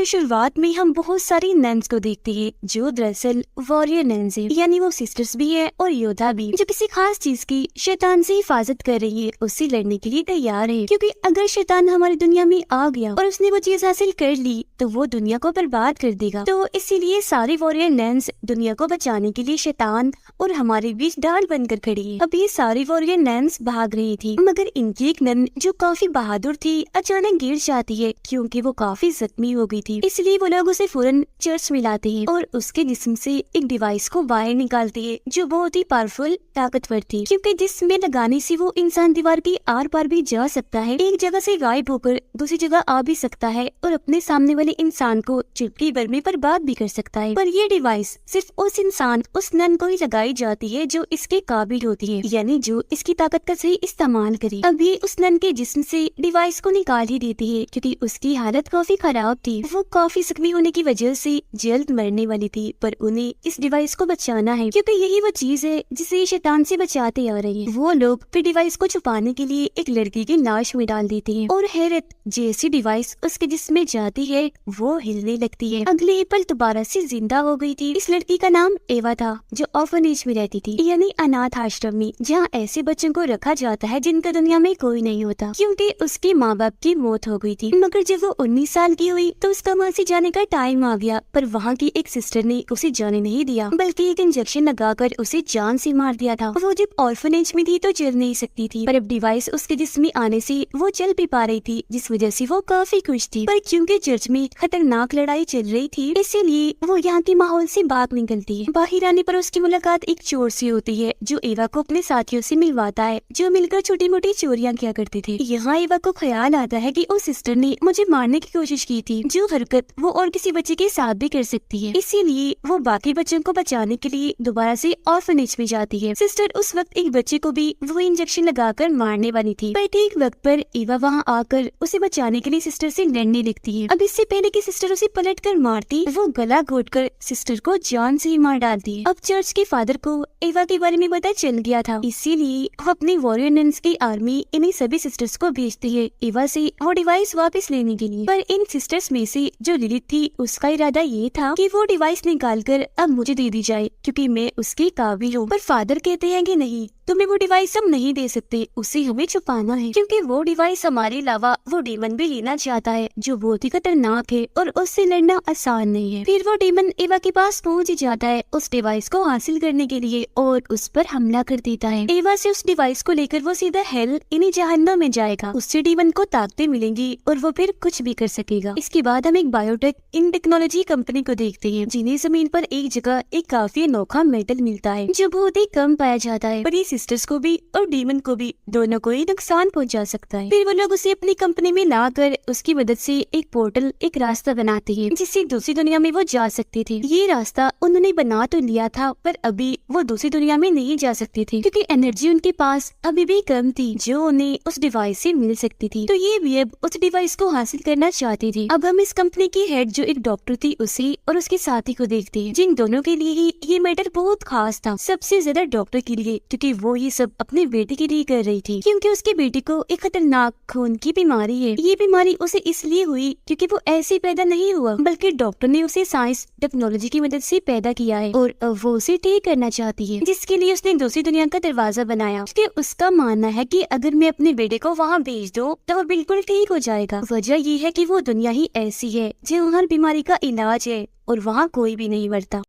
तो शुरुआत में हम बहुत सारी नन्स को देखते हैं जो दरअसल वॉरियर नन्स है, यानी वो सिस्टर्स भी है और योद्धा भी, जो किसी खास चीज की शैतान से हिफाजत कर रही है, उससे लड़ने के लिए तैयार है। क्योंकि अगर शैतान हमारी दुनिया में आ गया और उसने वो चीज हासिल कर ली तो वो दुनिया को बर्बाद कर देगा। तो इसीलिए सारी वॉरियर नन्स दुनिया को बचाने के लिए शैतान और हमारे बीच ढाल बनकर खड़ी है। अब ये सारी वॉरियर नन्स भाग रही थी, मगर इनकी एक नन जो काफी बहादुर थी अचानक गिर जाती है क्योंकि वो काफी जख्मी हो गई थी। इसलिए वो लोग उसे फौरन चर्च में लाते हैं और उसके जिस्म से एक डिवाइस को बाहर निकालते हैं जो बहुत ही पावरफुल ताकतवर थी, क्योंकि जिसमें लगाने से वो इंसान दीवार की आर पार भी जा सकता है, एक जगह से गायब होकर दूसरी जगह आ भी सकता है और अपने सामने वाले इंसान को चुटकी भर में बर्बाद भी कर सकता है। पर ये डिवाइस सिर्फ उस इंसान उस नन को ही लगाई जाती है जो इसके काबिल होती है, यानी जो इसकी ताकत का सही इस्तेमाल करे। अब ये उस नन के जिस्म से डिवाइस को निकाल ही देती है क्योंकि उसकी हालत काफी खराब थी। वो काफी जख्मी होने की वजह से जल्द मरने वाली थी, पर उन्हें इस डिवाइस को बचाना है क्योंकि यही वो चीज है जिसे ये शैतान से बचाते आ रही है। वो लोग फिर डिवाइस को छुपाने के लिए एक लड़की की लाश में डाल देते हैं और हैरत जैसी डिवाइस उसके जिस्म में जाती है वो हिलने लगती है। अगले ही पल दोबारा से जिंदा हो गई थी। इस लड़की का नाम एवा था जो ऑर्फनेज में रहती थी, यानी अनाथ आश्रम में, जहाँ ऐसे बच्चों को रखा जाता है जिनका दुनिया में कोई नहीं होता क्योंकि उसके माँ बाप की मौत हो गई थी। मगर जब वो 19 साल की हुई तो उसका वहाँ से जाने का टाइम आ गया, पर वहाँ की एक सिस्टर ने उसे जाने नहीं दिया बल्कि एक इंजेक्शन लगाकर उसे जान से मार दिया था। वो जब ऑर्फनेज में थी तो चल नहीं सकती थी, पर अब डिवाइस उसके जिस्म में आने से वो चल भी पा रही थी, जिस वजह से वो काफी खुश थी। पर क्योंकि चर्च में खतरनाक लड़ाई चल रही थी इसीलिए वो यहाँ के माहौल से बाहर निकलती है। बाहर आने पर उसकी मुलाकात एक चोर से होती है जो एवा को अपने साथियों से मिलवाता है जो मिलकर छोटी मोटी चोरियां किया करते थे। यहाँ एवा को ख्याल आता है कि उस सिस्टर ने मुझे मारने की कोशिश की थी, जो हरकत वो और किसी बच्चे के साथ भी कर सकती है। इसीलिए वो बाकी बच्चों को बचाने के लिए दोबारा से ऑर्फनेज में जाती है। सिस्टर उस वक्त एक बच्चे को भी वो इंजेक्शन लगाकर मारने वाली थी, पर ठीक वक्त पर एवा वहाँ आकर उसे बचाने के लिए सिस्टर से लड़ने लगती है। अब इससे पहले कि सिस्टर उसे पलट कर मारती, वो गला घोटकर सिस्टर को जान से ही मार डालती है। अब चर्च के फादर को एवा के बारे में पता चल गया था, इसीलिए वो अपनी वॉरियर नन्स की आर्मी इन्हीं सभी सिस्टर्स को भेजती है एवा से वो डिवाइस वापस लेने के लिए। पर इन सिस्टर्स में से जो लिलिथ थी उसका इरादा ये था कि वो डिवाइस निकालकर अब मुझे दे दी जाए क्योंकि मैं उसकी काबिल हूँ। पर फादर कहते हैं कि नहीं, तुम्हें वो डिवाइस हम नहीं दे सकते, उसे हमें छुपाना है क्योंकि वो डिवाइस हमारे अलावा वो डीमन भी लेना चाहता है जो बहुत ही खतरनाक है और उससे लड़ना आसान नहीं है। फिर वो डीमन एवा के पास पहुंच ही जाता है उस डिवाइस को हासिल करने के लिए और उस पर हमला कर देता है। एवा से उस डिवाइस को लेकर वो सीधा हेल इन्हीं जहन्नम में जाएगा। उससे डीमन को ताकतें मिलेंगी और वो फिर कुछ भी कर सकेगा। इसके बाद हम एक बायोटेक इन टेक्नोलॉजी कंपनी को देखते हैं जिन्हें जमीन पर एक जगह एक काफी अनोखा मेटल मिलता है जो बहुत ही कम पाया जाता है, पर सिस्टर्स को भी और डीमन को भी दोनों को ही नुकसान पहुंचा सकता है। फिर वो लोग उसे अपनी कंपनी में लाकर उसकी मदद से एक पोर्टल एक रास्ता बनाते हैं जिससे दूसरी दुनिया में वो जा सकते थे। ये रास्ता उन्होंने बना तो लिया था पर अभी वो दूसरी दुनिया में नहीं जा सकते थे क्योंकि एनर्जी उनके पास अभी भी कम थी जो उन्हें उस डिवाइस से मिल सकती थी। तो ये भी अब उस डिवाइस को हासिल करना चाहती थी। अब हम इस कंपनी की हेड जो एक डॉक्टर थी उसे और उसके साथी को देखते हैं जिन दोनों के लिए ही ये मैटर बहुत खास था, सबसे ज्यादा डॉक्टर के लिए क्योंकि वो ये सब अपने बेटे के लिए कर रही थी क्योंकि उसके बेटे को एक खतरनाक खून की बीमारी है। ये बीमारी उसे इसलिए हुई क्योंकि वो ऐसे पैदा नहीं हुआ बल्कि डॉक्टर ने उसे साइंस टेक्नोलॉजी की मदद से पैदा किया है और वो उसे ठीक करना चाहती है, जिसके लिए उसने दूसरी दुनिया का दरवाजा बनाया क्योंकि उसका मानना है कि अगर मैं अपने बेटे को वहाँ भेज दूं तो वो बिल्कुल ठीक हो जाएगा। वजह ये है कि वो दुनिया ही ऐसी है जो हर बीमारी का इलाज है और वहाँ कोई भी नहीं मरता।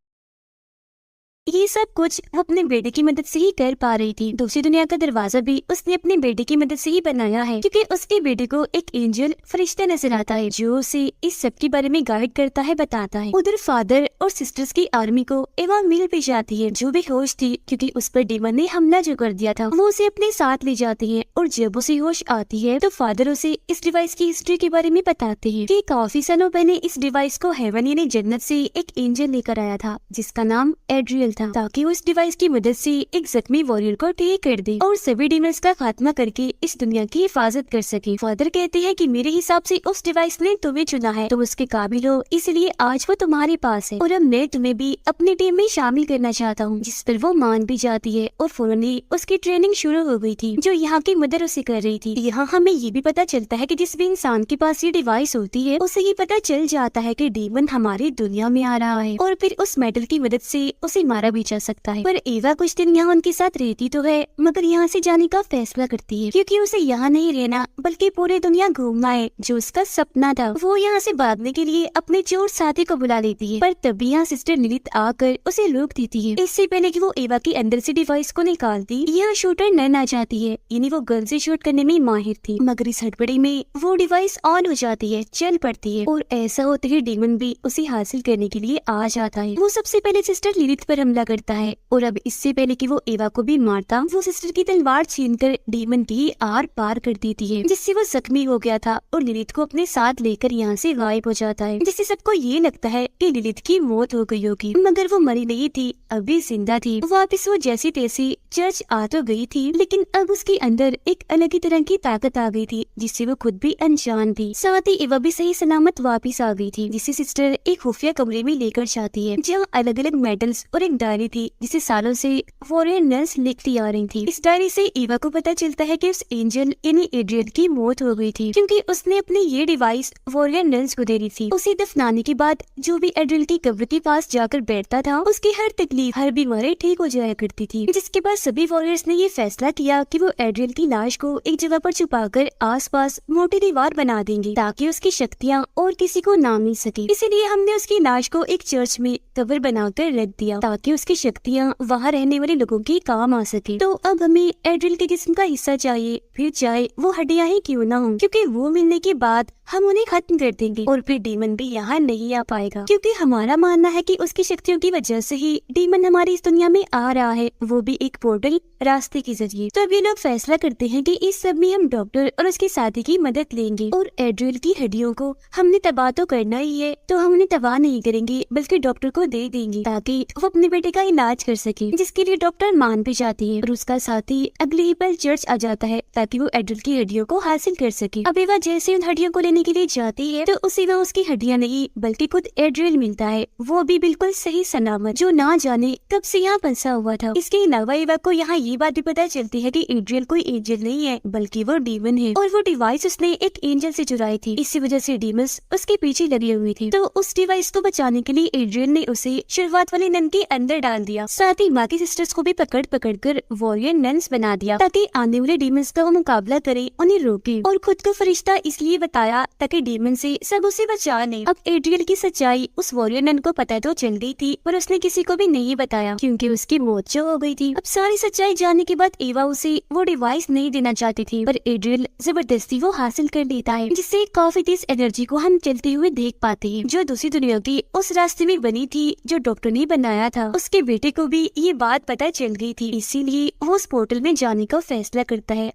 ये सब कुछ वो अपने बेटे की मदद से ही कर पा रही थी। दूसरी दुनिया का दरवाजा भी उसने अपने बेटे की मदद से ही बनाया है क्योंकि उसके बेटे को एक एंजल फरिश्ता नजर आता है जो उसे इस सब के बारे में गाइड करता है, बताता है। उधर फादर और सिस्टर्स की आर्मी को एवा मिल भी जाती है जो बेहोश थी क्योंकि उस पर डीमन ने हमला जो कर दिया था। वो उसे अपने साथ ले जाती है और जब उसे होश आती है तो फादर उसे इस डिवाइस की हिस्ट्री के बारे में बताते हैं कि काफी सालों पहले इस डिवाइस को हेवन यानी जन्नत से एक एंजल लेकर आया था जिसका नाम एड्रियल था ताकि उस डिवाइस की मदद से एक जख्मी वॉरियर को ठीक कर दे और सभी डीमंस का खात्मा करके इस दुनिया की हिफाजत कर सके। फादर कहते हैं कि मेरे हिसाब से उस डिवाइस ने तुम्हें चुना है, तुम उसके काबिल हो, इसलिए आज वो तुम्हारे पास है और अब मैं तुम्हें भी अपनी टीम में शामिल करना चाहता हूँ। जिस पर वो मान भी जाती है और फौरन ही उसकी ट्रेनिंग शुरू हो गई थी जो यहाँ की मदर उसे कर रही थी। यहाँ हमें ये भी पता चलता है कि जिस भी इंसान के पास ये डिवाइस होती है उसे ये पता चल जाता है कि डीमन हमारी दुनिया में आ रहा है और फिर उस मेटल की मदद से उसे मारा भी जा सकता है। पर एवा कुछ दिन यहाँ उनके साथ रहती तो है मगर यहाँ से जाने का फैसला करती है क्योंकि उसे यहाँ नहीं रहना बल्कि पूरी दुनिया घूमना है जो उसका सपना था। वो यहाँ से भागने के लिए अपने चोर साथी को बुला लेती है पर तभी यहाँ सिस्टर लिलिथ आकर उसे रोक देती है। इससे पहले कि वो एवा के अंदर से डिवाइस को निकालती यहाँ शूटर नन आ जाती है, यानी वो गन से शूट करने में माहिर थी मगर इस हड़बड़ी में वो डिवाइस ऑन हो जाती है, चल पड़ती है और ऐसा होते ही डीमन भी उसे हासिल करने के लिए आ जाता है। वो सबसे पहले सिस्टर लिलिथ पर हमला करता है और अब इससे पहले कि वो एवा को भी मारता वो सिस्टर की तलवार छीनकर डीमन की आर पार कर देती है जिससे वो जख्मी हो गया था और लिलिथ को अपने साथ लेकर यहाँ से गायब हो जाता है जिससे सबको ये लगता है कि लिलिथ की मौत हो गई होगी मगर वो मरी नहीं थी, अभी जिंदा थी। वापस वो जैसी तैसी चर्च आ तो गई थी लेकिन अब उसके अंदर एक अलग ही तरह की ताकत आ गई थी जिससे वो खुद भी अनजान थी। साथ ही एवा भी सही सलामत वापस आ गई थी जिसे सिस्टर एक खुफिया कमरे में लेकर जाती है जहाँ अलग अलग मेडल्स और एक डायरी थी जिसे सालों से वॉरियर नर्स लिखती आ रही थी। इस डायरी से एवा को पता चलता है कि उस एंजल यानी एड्रियन की मौत हो गई थी क्योंकि उसने अपनी ये डिवाइस वॉरियर नर्स को दे दी थी। उसे दफनाने के बाद जो भी एड्रियन की कब्र के पास जाकर बैठता था उसकी हर तकलीफ हर बीमारी ठीक हो जाया करती थी जिसके बाद सभी वॉरियर्स ने ये फैसला किया कि वो एड्रियन की लाश को एक जगह पर छुपाकर आसपास मोटी दीवार बना देंगे ताकि उसकी शक्तियाँ और किसी को ना मिल सके। इसीलिए हमने उसकी लाश को एक चर्च में कब्र बनाकर रख दिया ताकि उसकी शक्तियाँ वहाँ रहने वाले लोगों के काम आ सके। तो अब हमें एड्रियन के जिस्म का हिस्सा चाहिए, फिर चाहे वो हड्डियाँ ही क्यों ना हो, क्योंकि वो मिलने के बाद हम उन्हें खत्म कर देंगे और फिर डीमन भी यहाँ नहीं आ पाएगा क्योंकि हमारा मानना है कि उसकी शक्तियों की वजह से ही डीमन हमारी इस दुनिया में आ रहा है, वो भी एक पोर्टल रास्ते के जरिए। तो अब ये लोग फैसला करते हैं कि इस सब में हम डॉक्टर और उसके साथी की मदद लेंगे और एड्रियल की हड्डियों को हमने तबाह तो करना ही है तो हम उन्हें तबाह नहीं करेंगे बल्कि डॉक्टर को दे देंगे ताकि वो अपने बेटे का इलाज कर सके, जिसके लिए डॉक्टर मान भी जाती है और उसका साथी अगले ही पल चर्च आ जाता है ताकि वो एड्रियल की हड्डियों को हासिल कर सके। अब एवा जैसे उन हड्डियों को लेने के लिए जाती है तो उसे वहाँ उसकी हड्डियाँ नहीं बल्कि खुद एड्रियल मिलता है, वो भी बिल्कुल सही सलामत जो ना जाने कब से यहाँ फंसा हुआ था। इसके अलावा एवा को यहाँ ये बात भी पता चलती है कि एड्रियल कोई एंजल नहीं है बल्कि वो डीमन है और वो डिवाइस उसने एक एंजल से चुराई थी, इसी वजह से डीमंस उसके पीछे लगी हुई थी। तो उस डिवाइस को बचाने के लिए एड्रियल ने उसे शुरुआत वाले नन के अंदर डाल दिया, साथ ही बाकी सिस्टर्स को भी पकड़ पकड़ कर वॉरियर नन्स बना दिया ताकि आने वाले डीमंस का वो मुकाबला करे, उन्हें रोके और खुद को फरिश्ता इसलिए बताया ताकि डीमन से सब उसे बचा ले। अब एड्रियल की सच्चाई उस वॉरियर नन को पता तो चल गई थी पर उसने किसी को भी नहीं बताया क्योंकि उसकी मौत जो हो गई थी। अब सारी सच्चाई जानने के बाद एवा उसे वो डिवाइस नहीं देना चाहती थी पर एड्रियल जबरदस्ती वो हासिल कर लेता है जिससे काफी तेज एनर्जी को हम चलते हुए देख पाते हैं जो दूसरी दुनिया की उस रास्ते में बनी थी जो डॉक्टर ने बनाया था। उसके बेटे को भी ये बात पता चल गई थी, इसीलिए वो उस पोर्टल में जाने का फैसला करता है।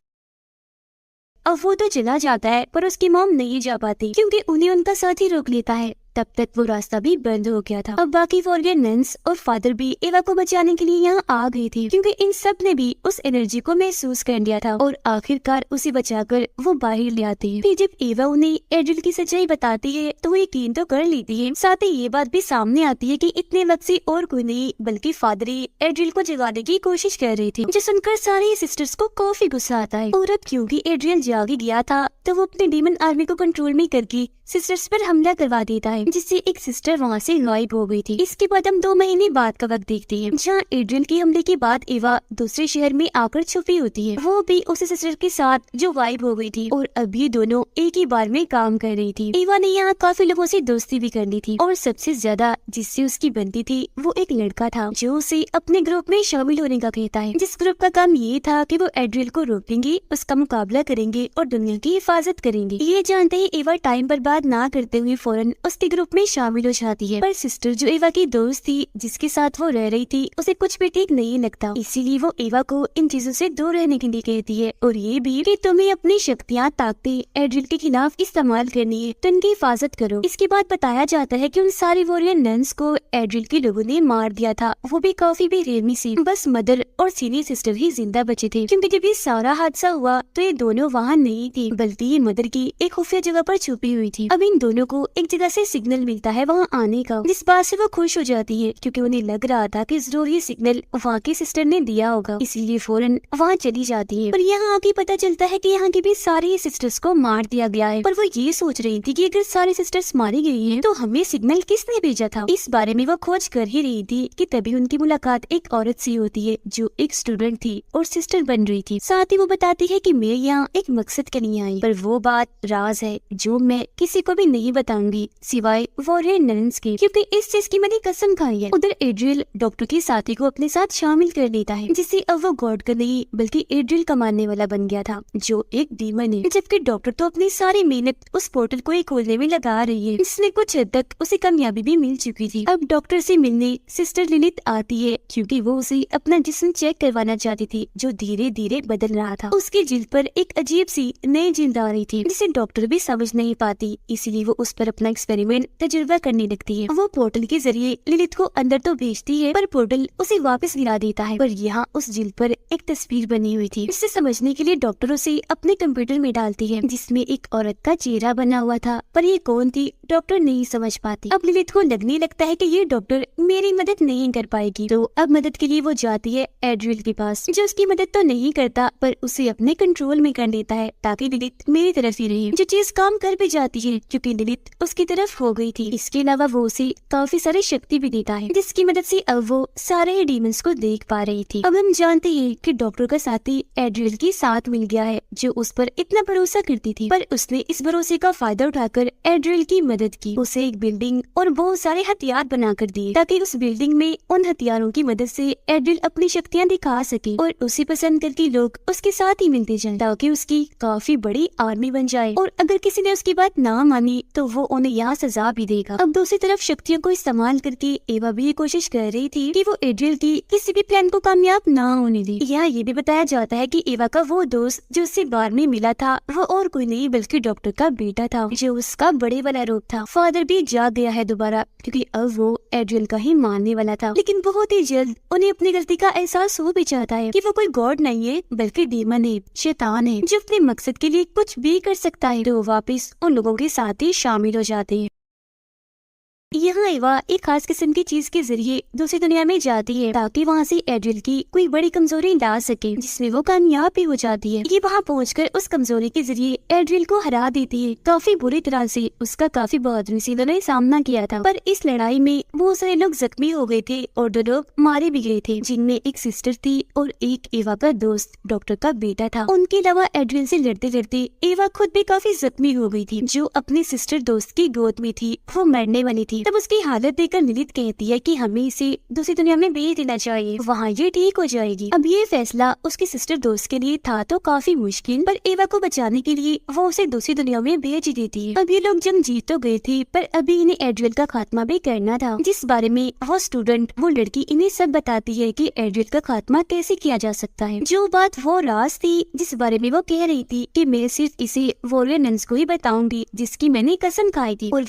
अब वो तो चला जाता है पर उसकी मॉम नहीं जा पाती क्योंकि उन्हें उनका साथी रोक लेता है। तब तक वो रास्ता भी बंद हो गया था। अब बाकी वॉरियर नन्स और फादर भी एवा को बचाने के लिए यहाँ आ गई थी क्योंकि इन सब ने भी उस एनर्जी को महसूस कर लिया था और आखिरकार उसे बचाकर वो बाहर ले आते हैं। फिर जब एवा उन्हें एड्रियल की सच्चाई बताती है तो वो यकीन तो कर लेती है, साथ ही ये बात भी सामने आती है कि इतने वक्त से और कोई नहीं बल्कि फादर ही एड्रियल को जगाने की कोशिश कर रही थी, जो सुनकर सारी सिस्टर्स को काफी गुस्सा आता है। और अब क्योंकि एड्रियल जाग गया था तो वो अपने डीमन आर्मी को कंट्रोल में करके सिस्टर्स पर हमला करवा देता है जिससे एक सिस्टर वहाँ से गायब हो गई थी। इसके बाद हम 2 महीने बाद का वक्त देखते हैं जहाँ एड्रियल के हमले के बाद एवा दूसरे शहर में आकर छुपी होती है, वो भी उस सिस्टर के साथ जो गायब हो गई थी और अब ये दोनों एक ही बार में काम कर रही थी। एवा ने यहाँ काफी लोगों से दोस्ती भी कर ली थी और सबसे ज्यादा जिससे उसकी बनती थी वो एक लड़का था जो उसे अपने ग्रुप में शामिल होने का कहता है, जिस ग्रुप का काम ये था कि वो एड्रियल को रोकेंगे, उसका मुकाबला करेंगे और दुनिया की हिफाजत करेंगे। ये जानते ही एवा टाइम बर्बाद बात ना करते हुए फौरन उसके ग्रुप में शामिल हो जाती है। पर सिस्टर जो एवा की दोस्त थी, जिसके साथ वो रह रही थी, उसे कुछ भी ठीक नहीं लगता। इसीलिए वो एवा को इन चीजों से दूर रहने के लिए कहती है और ये भी कि तुम्हें अपनी शक्तियाँ ताकतें एड्रिल के खिलाफ इस्तेमाल करनी है, तो इनकी हिफाजत करो। इसके बाद बताया जाता है कि उन सारे वॉरियर नन्स को एड्रिल के लोगों ने मार दिया था, वो भी काफी बेरहमी से। बस मदर और सीनियर सिस्टर ही जिंदा बचे थे, क्योंकि जब ये सारा हादसा हुआ तो ये दोनों वहाँ नहीं थी, बल्कि ये मदर की एक खुफिया जगह पर छुपी हुई थी। अब इन दोनों को एक जगह से सिग्नल मिलता है वहाँ आने का, जिस बात से वो खुश हो जाती है, क्योंकि उन्हें लग रहा था कि जरूर ये सिग्नल वहाँ की सिस्टर ने दिया होगा, इसीलिए फौरन वहाँ चली जाती है। पर यहाँ आके पता चलता है कि यहाँ की भी सारी सिस्टर्स को मार दिया गया है। पर वो ये सोच रही थी कि अगर सारी सिस्टर्स मारी गई हैं, तो हमें सिग्नल किसने भेजा था। इस बारे में वो खोज कर ही रही थी कि तभी उनकी मुलाकात एक औरत से होती है जो एक स्टूडेंट थी और सिस्टर बन रही थी। साथ ही वो बताती है कि मैं यहाँ एक मकसद के लिए आई, पर वो बात राज है जो मैं किसी को भी नहीं बताऊंगी सिवाय वॉरियर नन्स के, क्योंकि इस चीज की मैंने कसम खाई है। उधर एड्रियल डॉक्टर की साथी को अपने साथ शामिल कर लेता है, जिससे अब वो गॉड का नहीं बल्कि एड्रियल का मानने वाला बन गया था, जो एक डीमन है। जबकि डॉक्टर तो अपनी सारी मेहनत उस पोर्टल को ही खोलने में लगा रही है, जिसमें कुछ हद तक उसे कामयाबी भी मिल चुकी थी। अब डॉक्टर से मिलने सिस्टर लिलित आती है, क्योंकि वो उसे अपना जिस्म चेक करवाना चाहती थी, जो धीरे धीरे बदल रहा था। उसकी जिल्द पर एक अजीब सी नई जिल्द आ रही थी, जिसे डॉक्टर भी समझ नहीं पाती, इसीलिए वो उस पर अपना एक्सपेरिमेंट तजुर्बा करने लगती है। वो पोर्टल के जरिए लिलित को अंदर तो भेजती है, पर पोर्टल उसे वापस गिरा देता है। पर यहाँ उस जिल्द पर एक तस्वीर बनी हुई थी, जिसे समझने के लिए डॉक्टर उसे अपने कंप्यूटर में डालती है, जिसमें एक औरत का चेहरा बना हुआ था, पर ये कौन थी डॉक्टर नहीं समझ पाती। अब लिलित को लगने लगता है कि ये डॉक्टर मेरी मदद नहीं कर पाएगी, तो अब मदद के लिए वो जाती है एड्रियल के पास, जो उसकी मदद तो नहीं करता पर उसे अपने कंट्रोल में कर लेता है, ताकि लिलित मेरी तरफ ही रहे। जो चीज काम कर भी जाती है, क्योंकि लिलित उसकी तरफ हो गई थी। इसके अलावा वो उसे काफी सारी शक्ति भी देता है, जिसकी मदद से अब वो सारे डीमंस को देख पा रही थी। अब हम जानते हैं कि डॉक्टर का साथी एड्रियल के साथ मिल गया है, जो उस पर इतना भरोसा करती थी, पर उसने इस भरोसे का फायदा उठाकर एड्रियल की मदद की। उसे एक बिल्डिंग और बहुत सारे हथियार बना कर दिए, ताकि उस बिल्डिंग में उन हथियारों की मदद से एड्रियल अपनी शक्तियाँ दिखा सके और उसे पसंद करके लोग उसके साथ ही मिलते जाएं, ताकि उसकी काफी बड़ी आर्मी बन जाए। और अगर किसी ने उसकी बात ना मानी तो वो उन्हें यहाँ सजा भी देगा। अब दूसरी तरफ शक्तियों को इस्तेमाल करके एवा भी ये कोशिश कर रही थी कि वो एड्रियल की किसी भी प्लान को कामयाब ना होने दे। यहाँ ये भी बताया जाता है कि एवा का वो दोस्त जो उससे बार में मिला था, वो और कोई नहीं बल्कि डॉक्टर का बेटा था, जो उसका बड़े वाला रूप था। फादर भी जाग गया है दोबारा, क्योंकि अब वो एड्रियल का ही मानने वाला था। लेकिन बहुत ही जल्द उन्हें अपनी गलती का एहसास हो भी जाता है कि वो कोई गॉड नहीं है बल्कि डीमन है, शैतान है, जो अपने मकसद के लिए कुछ भी कर सकता है। तो वापस उन लोगों के साथ ही शामिल हो जाते हैं। यहाँ एवा एक खास किस्म की चीज के जरिए दूसरी दुनिया में जाती है, ताकि वहाँ से एड्रियल की कोई बड़ी कमजोरी ला सके, जिसमें वो कामयाब भी हो जाती है। ये वहाँ पहुँचकर उस कमजोरी के जरिए एड्रियल को हरा देती है। काफी बुरी तरह से उसका काफी बहादुरी से उन्होंने सामना किया था, पर इस लड़ाई में बहुत सारे लोग जख्मी हो गए थे और 2 लोग मारे भी गए थे, जिनमें एक सिस्टर थी और एक एवा का दोस्त डॉक्टर का बेटा था। उनके अलावा एड्रियल से लड़ते लड़ते एवा खुद भी काफी जख्मी हो गई थी, जो अपनी सिस्टर दोस्त की गोद में थी, वो मरने वाली थी। तब उसकी हालत देखकर लिलित कहती है कि हमें इसे दूसरी दुनिया में भेज देना चाहिए, वहाँ ये ठीक हो जाएगी। अब ये फैसला उसकी सिस्टर दोस्त के लिए था तो काफी मुश्किल, पर एवा को बचाने के लिए वो उसे दूसरी दुनिया में भेज देती है। अब ये लोग जंग जीत तो गए थे, पर अभी इन्हें एड्रियल का खात्मा भी करना था, जिस बारे में वो लड़की इन्हें सब बताती है कि एड्रियल का खात्मा कैसे किया जा सकता है। जो बात वो राज थी जिस बारे में वो कह रही थी कि मैं सिर्फ इसे वॉरियर नन्स को ही बताऊंगी, जिसकी मैंने कसम खाई थी, और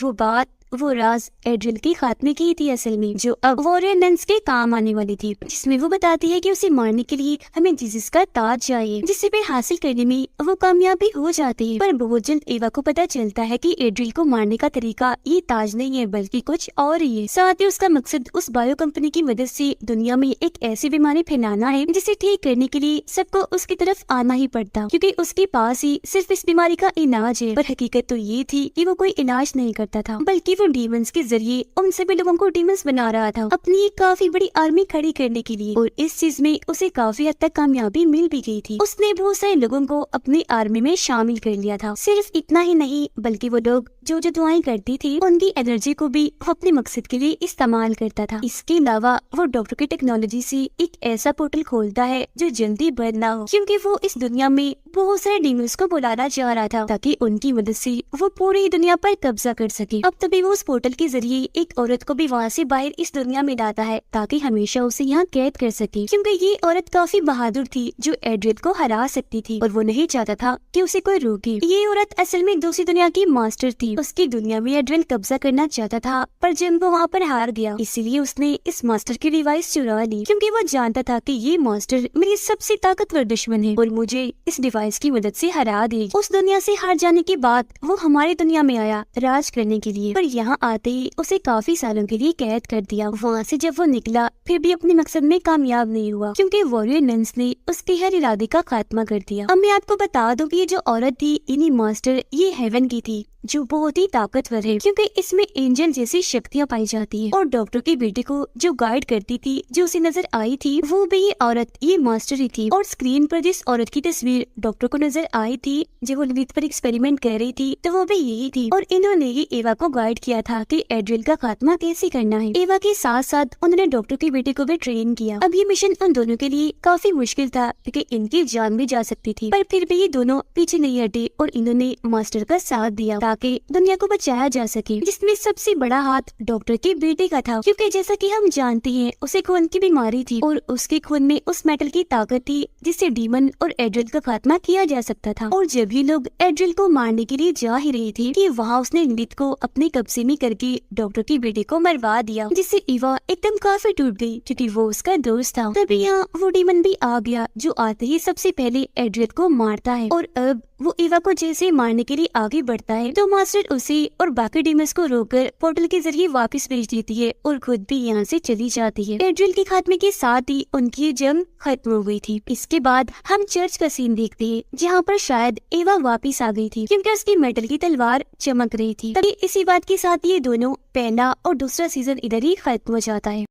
वो राज एड्रियल के खात्मे की थी असल में, जो अब वॉरियर नन्स के काम आने वाली थी, जिसमें वो बताती है कि उसे मारने के लिए हमें जीसस का ताज चाहिए, जिसे पे हासिल करने में वो कामयाब भी हो जाती है। पर बहुत जल्द एवा को पता चलता है कि एड्रियल को मारने का तरीका ये ताज नहीं है बल्कि कुछ और ही है। साथ ही उसका मकसद उस बायो कंपनी की मदद से दुनिया में एक ऐसी बीमारी फैलाना है, जिसे ठीक करने के लिए सबको उसकी तरफ आना ही पड़ता, क्योंकि उसके पास ही सिर्फ इस बीमारी का इलाज है। पर हकीकत तो ये थी कि वो कोई इलाज नहीं करता था, बल्कि वो डीमंस के जरिए उन सभी लोगों को डीमंस बना रहा था अपनी एक काफी बड़ी आर्मी खड़ी करने के लिए, और इस चीज में उसे काफी हद तक कामयाबी मिल भी गई थी। उसने बहुत सारे लोगों को अपनी आर्मी में शामिल कर लिया था। सिर्फ इतना ही नहीं बल्कि वो लोग जो जो दुआएं करती थी उनकी एनर्जी को भी वो अपने मकसद के लिए इस्तेमाल करता था। इसके अलावा वो डॉक्टर की टेक्नोलॉजी से एक ऐसा पोर्टल खोलता है जो जल्दी बंद ना हो, क्योंकि वो इस दुनिया में बहुत सारे डीमंस को बुलाना चाह रहा था ताकि उनकी मदद से वो पूरी दुनिया पर कब्जा कर सके। अब तभी वो उस पोर्टल के जरिए एक औरत को भी वहाँ से बाहर इस दुनिया में लाता है ताकि हमेशा उसे यहाँ कैद कर सके, क्योंकि ये औरत काफी बहादुर थी जो एड्रियल को हरा सकती थी और वो नहीं चाहता था कि उसे कोई रोके। ये औरत असल में दूसरी दुनिया की मास्टर थी। उसकी दुनिया में एड्रियल कब्जा करना चाहता था, पर जब वो वहाँ पर हार गया इसीलिए उसने इस मास्टर की डिवाइस चुरा ली, क्योंकि वो जानता था कि ये मास्टर मेरी सबसे ताकतवर दुश्मन है और मुझे इस डिवाइस की मदद से हरा देगी। उस दुनिया से हार जाने के बाद वो हमारी दुनिया में आया राज करने के लिए, पर यहाँ आते ही उसे काफी सालों के लिए कैद कर दिया। वहाँ से जब वो निकला फिर भी अपने मकसद में कामयाब नहीं हुआ, क्योंकि वॉरियर नन्स ने उसके हर इरादे का खात्मा कर दिया। अब मैं आपको बता दूं कि ये जो औरत थी इन्हीं मास्टर ये हेवन की थी, जो बहुत ही ताकतवर है, क्योंकि इसमें एंजल जैसी शक्तियाँ पाई जाती है। और डॉक्टर की बेटे को जो गाइड करती थी, जो उसे नजर आई थी, वो भी ये औरत ये मास्टर ही थी। और स्क्रीन पर जिस औरत की तस्वीर डॉक्टर को नजर आई थी जब वो ललित पर एक्सपेरिमेंट कर रही थी, तो वो भी यही थी। और इन्होंने ही एवा को गाइड किया था कि एड्रियल का खात्मा कैसे करना है। एवा के साथ साथ उन्होंने डॉक्टर के बेटे को भी ट्रेन किया। अब ये मिशन उन दोनों के लिए काफी मुश्किल था, क्योंकि इनकी जान भी जा सकती थी, पर फिर भी ये दोनों पीछे नहीं हटे और इन्होंने मास्टर का साथ दिया ताकि दुनिया को बचाया जा सके, जिसमें सबसे बड़ा हाथ डॉक्टर के बेटे का था, क्योंकि जैसा कि हम जानते हैं उसे खून की बीमारी थी और उसके खून में उस मेटल की ताकत थी जिससे डीमन और एड्रियल का खात्मा किया जा सकता था। और जब भी लोग एड्रियल को मारने के लिए जा ही रहे थे कि वहाँ उसने ललित को अपने कब्जे में करके डॉक्टर के बेटे को मरवा दिया, जिससे ईवा एकदम काफी टूट गई क्योंकि वो उसका दोस्त था। तभी यहाँ वो डीमन भी आ गया जो आते ही सबसे पहले एड्रियल को मारता है। और अब वो ईवा को जैसे मारने के लिए आगे बढ़ता है तो मास्टर उसे और बाकी डीमंस को रोककर पोर्टल के जरिए वापस भेज देती है और खुद भी यहाँ से चली जाती है। एड्रियल के खात्मे के साथ ही उनकी जंग खत्म हो गई थी। इसके बाद हम चर्च का सीन देखते हैं जहाँ पर शायद एवा वापस आ गई थी, क्योंकि उसकी मेटल की तलवार चमक रही थी। तभी इसी बात के साथ ये दोनों पहला और दूसरा सीजन इधर ही खत्म हो जाता है।